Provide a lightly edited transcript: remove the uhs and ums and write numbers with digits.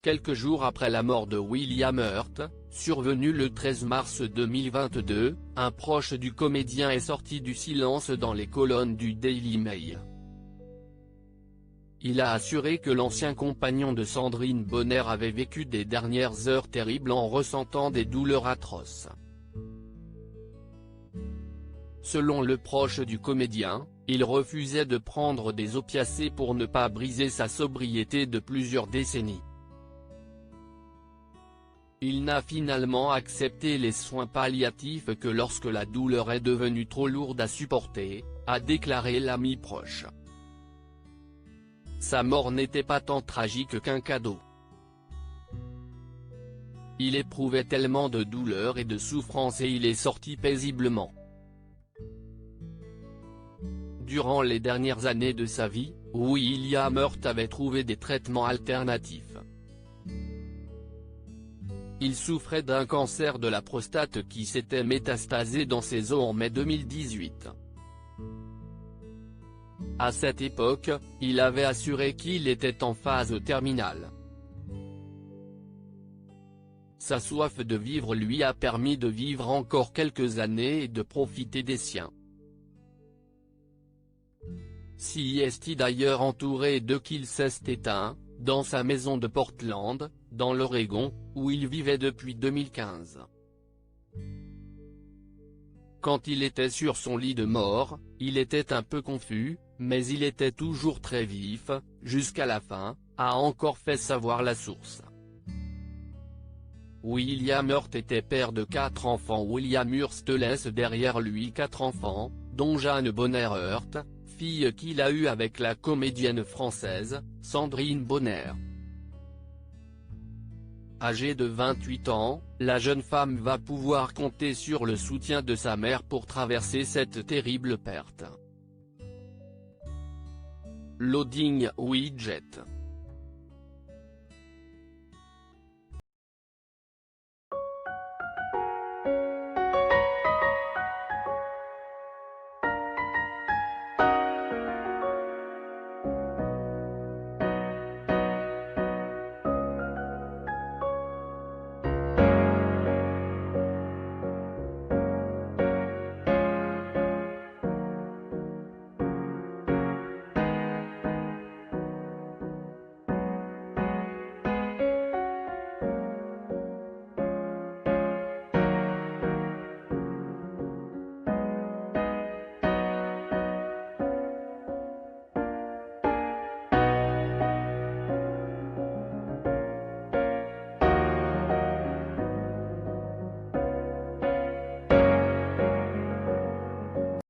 quelques jours après la mort de William Hurt, survenue le 13 mars 2022, un proche du comédien est sorti du silence dans les colonnes du Daily Mail. Il a assuré que l'ancien compagnon de Sandrine Bonnaire avait vécu des dernières heures terribles en ressentant des douleurs atroces. Selon le proche du comédien, il refusait de prendre des opiacés pour ne pas briser sa sobriété de plusieurs décennies. Il n'a finalement accepté les soins palliatifs que lorsque la douleur est devenue trop lourde à supporter, a déclaré l'ami proche. Sa mort n'était pas tant tragique qu'un cadeau. Il éprouvait tellement de douleur et de souffrance et il est sorti paisiblement. Durant les dernières années de sa vie, William Hurt avait trouvé des traitements alternatifs. Il souffrait d'un cancer de la prostate qui s'était métastasé dans ses os en mai 2018. À cette époque, il avait assuré qu'il était en phase terminale. Sa soif de vivre lui a permis de vivre encore quelques années et de profiter des siens. Si est d'ailleurs entouré de qu'il s'est éteint, dans sa maison de Portland, dans l'Oregon, où il vivait depuis 2015. Quand il était sur son lit de mort, il était un peu confus, mais il était toujours très vif, jusqu'à la fin, a encore fait savoir la source. William Hurt était père de 4 enfants. William Hurt laisse derrière lui 4 enfants, dont Jeanne Bonnaire Hurt, fille qu'il a eue avec la comédienne française, Sandrine Bonnaire. Âgée de 28 ans, la jeune femme va pouvoir compter sur le soutien de sa mère pour traverser cette terrible perte. Loading Widget.